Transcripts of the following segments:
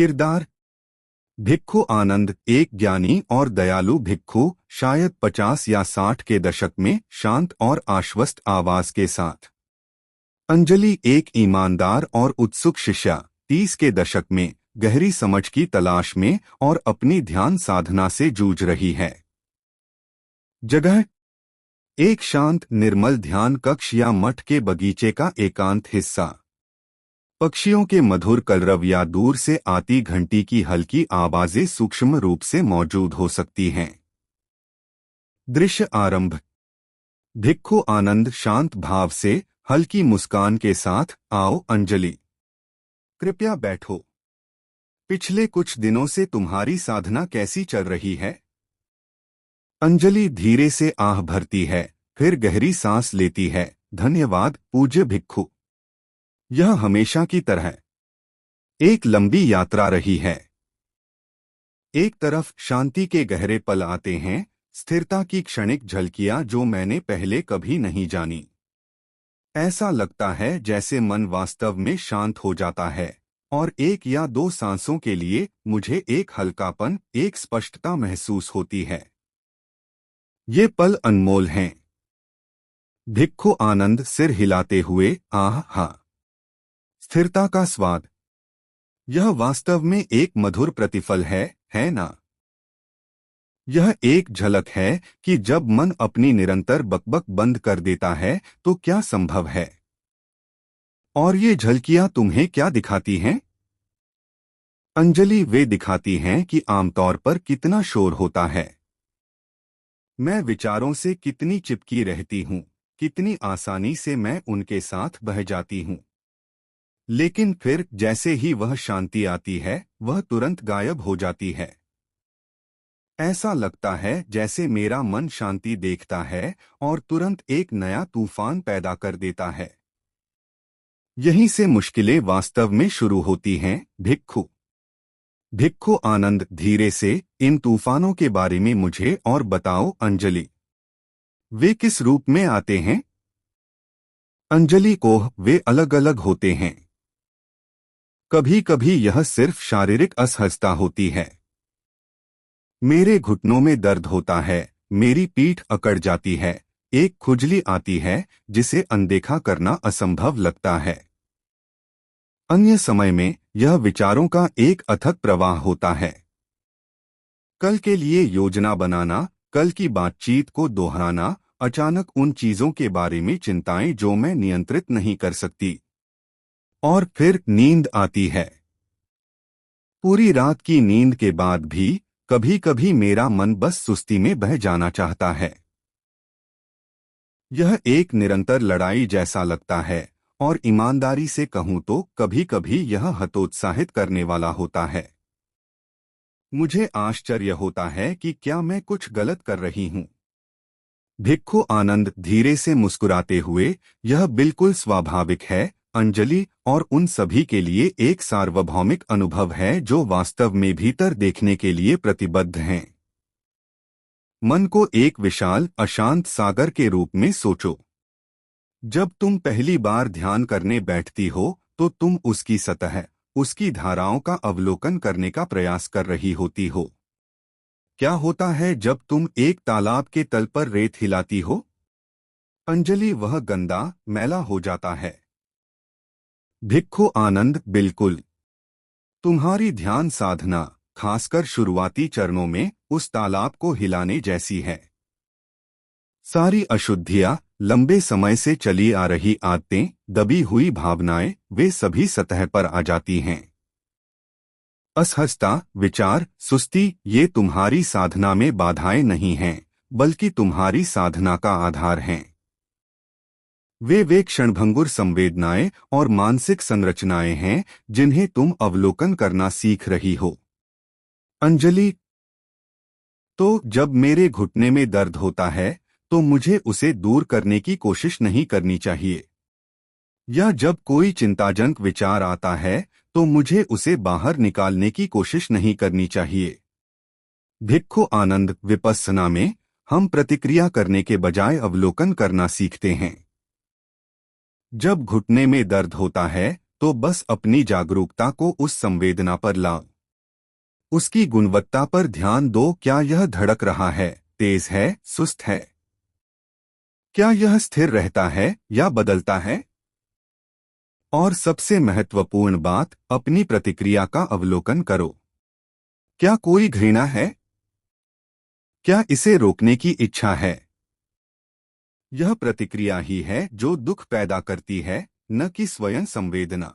किरदार। भिक्खु आनंद एक ज्ञानी और दयालु भिक्खु, शायद 50 या 60 के दशक में, शांत और आश्वस्त आवाज के साथ। अंजलि एक ईमानदार और उत्सुक शिष्या, 30 के दशक में, गहरी समझ की तलाश में और अपनी ध्यान साधना से जूझ रही है। जगह एक शांत निर्मल ध्यान कक्ष या मठ के बगीचे का एकांत हिस्सा। पक्षियों के मधुर कलरव या दूर से आती घंटी की हल्की आवाजें सूक्ष्म रूप से मौजूद हो सकती हैं। दृश्य आरंभ। भिक्खु आनंद शांत भाव से, हल्की मुस्कान के साथ, आओ अंजलि, कृपया बैठो। पिछले कुछ दिनों से तुम्हारी साधना कैसी चल रही है? अंजलि धीरे से आह भरती है, फिर गहरी सांस लेती है। धन्यवाद पूज्य भिक्खु। यह हमेशा की तरह एक लंबी यात्रा रही है। एक तरफ शांति के गहरे पल आते हैं, स्थिरता की क्षणिक झलकियां जो मैंने पहले कभी नहीं जानी। ऐसा लगता है जैसे मन वास्तव में शांत हो जाता है, और एक या दो सांसों के लिए मुझे एक हल्कापन, एक स्पष्टता महसूस होती है। ये पल अनमोल हैं। भिक्खु आनंद सिर हिलाते हुए, आह हा, स्थिरता का स्वाद। यह वास्तव में एक मधुर प्रतिफल है ना? यह एक झलक है कि जब मन अपनी निरंतर बकबक बंद कर देता है तो क्या संभव है। और ये झलकियां तुम्हें क्या दिखाती हैं? अंजलि वे दिखाती हैं कि आमतौर पर कितना शोर होता है। मैं विचारों से कितनी चिपकी रहती हूँ, कितनी आसानी से मैं उनके साथ बह जाती हूँ। लेकिन फिर जैसे ही वह शांति आती है, वह तुरंत गायब हो जाती है। ऐसा लगता है जैसे मेरा मन शांति देखता है और तुरंत एक नया तूफान पैदा कर देता है। यहीं से मुश्किलें वास्तव में शुरू होती हैं, भिक्खु। भिक्खु आनंद धीरे से, इन तूफानों के बारे में मुझे और बताओ अंजलि। वे किस रूप में आते हैं? अंजलि को वे अलग अलग होते हैं। कभी कभी यह सिर्फ शारीरिक असहजता होती है। मेरे घुटनों में दर्द होता है, मेरी पीठ अकड़ जाती है, एक खुजली आती है जिसे अनदेखा करना असंभव लगता है। अन्य समय में यह विचारों का एक अथक प्रवाह होता है। कल के लिए योजना बनाना, कल की बातचीत को दोहराना, अचानक उन चीजों के बारे में चिंताएं जो मैं नियंत्रित नहीं कर सकती। और फिर नींद आती है। पूरी रात की नींद के बाद भी कभी कभी मेरा मन बस सुस्ती में बह जाना चाहता है। यह एक निरंतर लड़ाई जैसा लगता है, और ईमानदारी से कहूं तो कभी कभी यह हतोत्साहित करने वाला होता है। मुझे आश्चर्य होता है कि क्या मैं कुछ गलत कर रही हूं। भिक्खु आनंद धीरे से मुस्कुराते हुए, यह बिल्कुल स्वाभाविक है अंजलि, और उन सभी के लिए एक सार्वभौमिक अनुभव है जो वास्तव में भीतर देखने के लिए प्रतिबद्ध हैं। मन को एक विशाल अशांत सागर के रूप में सोचो। जब तुम पहली बार ध्यान करने बैठती हो तो तुम उसकी सतह, उसकी धाराओं का अवलोकन करने का प्रयास कर रही होती हो। क्या होता है जब तुम एक तालाब के तल पर रेत हिलाती हो? अंजलि वह गंदा, मैला हो जाता है। भिक्खु आनंद बिल्कुल। तुम्हारी ध्यान साधना, खासकर शुरुआती चरणों में, उस तालाब को हिलाने जैसी है। सारी अशुद्धियां, लंबे समय से चली आ रही आदतें, दबी हुई भावनाएं, वे सभी सतह पर आ जाती हैं। असहजता, विचार, सुस्ती, ये तुम्हारी साधना में बाधाएं नहीं हैं, बल्कि तुम्हारी साधना का आधार हैं। वे क्षणभंगुर संवेदनाएं और मानसिक संरचनाएं हैं जिन्हें तुम अवलोकन करना सीख रही हो। अंजलि, तो जब मेरे घुटने में दर्द होता है तो मुझे उसे दूर करने की कोशिश नहीं करनी चाहिए। या जब कोई चिंताजनक विचार आता है तो मुझे उसे बाहर निकालने की कोशिश नहीं करनी चाहिए। भिक्खु आनंद विपस्सना में हम प्रतिक्रिया करने के बजाय अवलोकन करना सीखते हैं। जब घुटने में दर्द होता है तो बस अपनी जागरूकता को उस संवेदना पर लाओ। उसकी गुणवत्ता पर ध्यान दो। क्या यह धड़क रहा है, तेज है, सुस्त है? क्या यह स्थिर रहता है या बदलता है? और सबसे महत्वपूर्ण बात, अपनी प्रतिक्रिया का अवलोकन करो। क्या कोई घृणा है? क्या इसे रोकने की इच्छा है? यह प्रतिक्रिया ही है जो दुख पैदा करती है, न कि स्वयं संवेदना।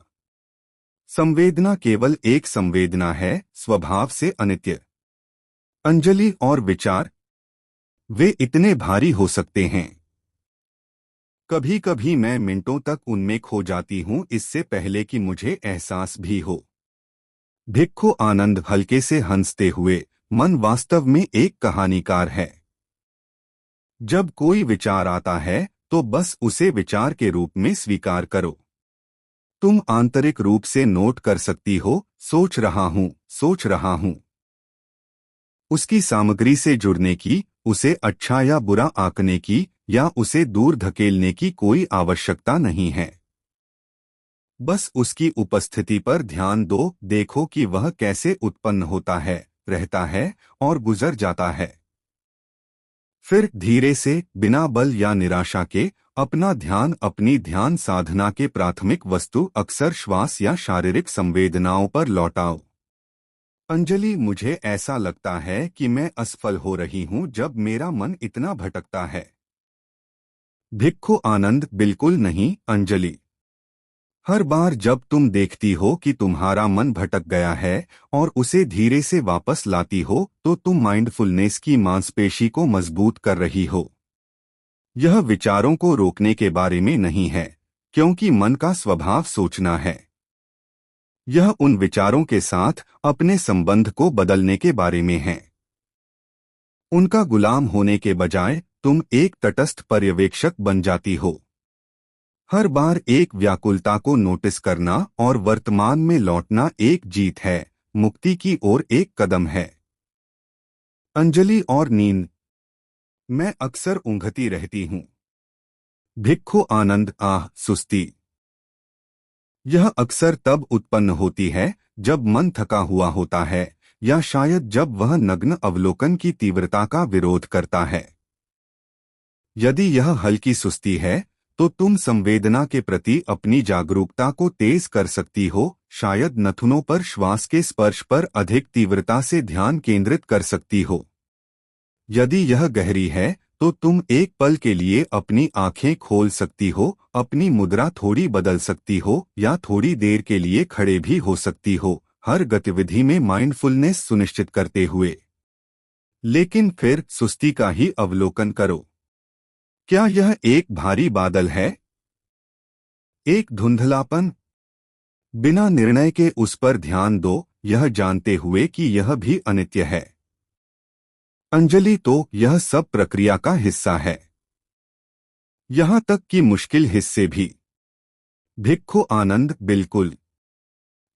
संवेदना केवल एक संवेदना है, स्वभाव से अनित्य। अंजलि और विचार, वे इतने भारी हो सकते हैं। कभी कभी मैं मिनटों तक उनमें खो जाती हूँ, इससे पहले कि मुझे एहसास भी हो। भिक्खु आनंद हल्के से हंसते हुए, मन वास्तव में एक कहानीकार है। जब कोई विचार आता है तो बस उसे विचार के रूप में स्वीकार करो। तुम आंतरिक रूप से नोट कर सकती हो, सोच रहा हूँ, सोच रहा हूँ। उसकी सामग्री से जुड़ने की, उसे अच्छा या बुरा आंकने की या उसे दूर धकेलने की कोई आवश्यकता नहीं है। बस उसकी उपस्थिति पर ध्यान दो, देखो कि वह कैसे उत्पन्न होता है, रहता है और गुजर जाता है। फिर धीरे से, बिना बल या निराशा के, अपना ध्यान अपनी ध्यान साधना के प्राथमिक वस्तु, अक्सर श्वास या शारीरिक संवेदनाओं पर लौटाओ। अंजलि, मुझे ऐसा लगता है कि मैं असफल हो रही हूँ जब मेरा मन इतना भटकता है। भिक्खु आनंद, बिल्कुल नहीं अंजलि। हर बार जब तुम देखती हो कि तुम्हारा मन भटक गया है और उसे धीरे से वापस लाती हो, तो तुम माइंडफुलनेस की मांसपेशी को मजबूत कर रही हो। यह विचारों को रोकने के बारे में नहीं है, क्योंकि मन का स्वभाव सोचना है। यह उन विचारों के साथ अपने संबंध को बदलने के बारे में है। उनका गुलाम होने के बजाय तुम एक तटस्थ पर्यवेक्षक बन जाती हो। हर बार एक व्याकुलता को नोटिस करना और वर्तमान में लौटना एक जीत है, मुक्ति की ओर एक कदम है। अंजलि और नींद, मैं अक्सर ऊँघती रहती हूँ। भिक्खु आनंद, आह, सुस्ती। यह अक्सर तब उत्पन्न होती है जब मन थका हुआ होता है, या शायद जब वह नग्न अवलोकन की तीव्रता का विरोध करता है। यदि यह हल्की सुस्ती है, तो तुम संवेदना के प्रति अपनी जागरूकता को तेज कर सकती हो, शायद नथुनों पर श्वास के स्पर्श पर अधिक तीव्रता से ध्यान केंद्रित कर सकती हो। यदि यह गहरी है, तो तुम एक पल के लिए अपनी आंखें खोल सकती हो, अपनी मुद्रा थोड़ी बदल सकती हो या थोड़ी देर के लिए खड़े भी हो सकती हो, हर गतिविधि में माइंडफुलनेस सुनिश्चित करते हुए। लेकिन फिर सुस्ती का ही अवलोकन करो। क्या यह एक भारी बादल है? एक धुंधलापन? बिना निर्णय के उस पर ध्यान दो, यह जानते हुए कि यह भी अनित्य है। अंजलि, तो यह सब प्रक्रिया का हिस्सा है, यहाँ तक कि मुश्किल हिस्से भी। भिक्खु आनंद, बिल्कुल।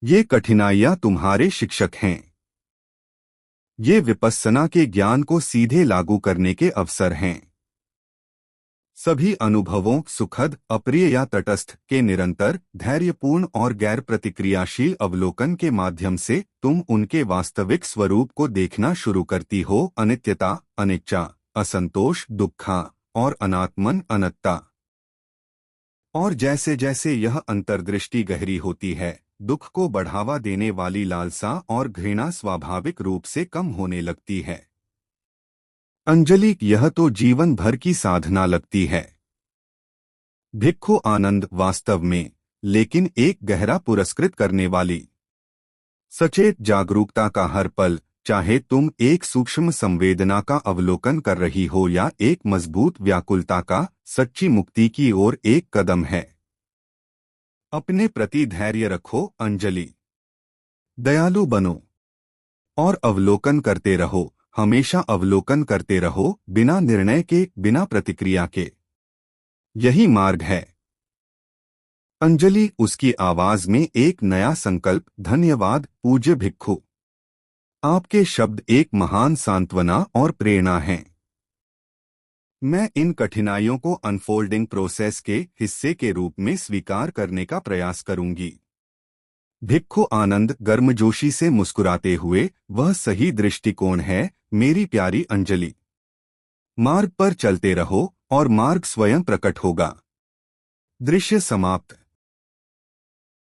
ये कठिनाइयाँ तुम्हारे शिक्षक हैं। ये विपस्सना के ज्ञान को सीधे लागू करने के अवसर हैं। सभी अनुभवों, सुखद, अप्रिय या तटस्थ, के निरंतर, धैर्यपूर्ण और गैर प्रतिक्रियाशील अवलोकन के माध्यम से तुम उनके वास्तविक स्वरूप को देखना शुरू करती हो, अनित्यता, अनिच्छा, असंतोष, दुखा और अनात्मन, अनत्ता। और जैसे जैसे यह अंतर्दृष्टि गहरी होती है, दुख को बढ़ावा देने वाली लालसा और घृणा स्वाभाविक रूप से कम होने लगती है। अंजलि, यह तो जीवन भर की साधना लगती है। भिक्खु आनंद, वास्तव में, लेकिन एक गहरा पुरस्कृत करने वाली सचेत जागरूकता का हर पल, चाहे तुम एक सूक्ष्म संवेदना का अवलोकन कर रही हो या एक मजबूत व्याकुलता का, सच्ची मुक्ति की ओर एक कदम है। अपने प्रति धैर्य रखो अंजलि। दयालु बनो और अवलोकन करते रहो, हमेशा अवलोकन करते रहो, बिना निर्णय के, बिना प्रतिक्रिया के। यही मार्ग है। अंजलि, उसकी आवाज में एक नया संकल्प। धन्यवाद पूज्य भिक्खु। आपके शब्द एक महान सांत्वना और प्रेरणा हैं। मैं इन कठिनाइयों को अनफोल्डिंग प्रोसेस के हिस्से के रूप में स्वीकार करने का प्रयास करूंगी। भिक्खु आनंद गर्मजोशी से मुस्कुराते हुए, वह सही दृष्टिकोण है मेरी प्यारी अंजलि। मार्ग पर चलते रहो और मार्ग स्वयं प्रकट होगा। दृश्य समाप्त।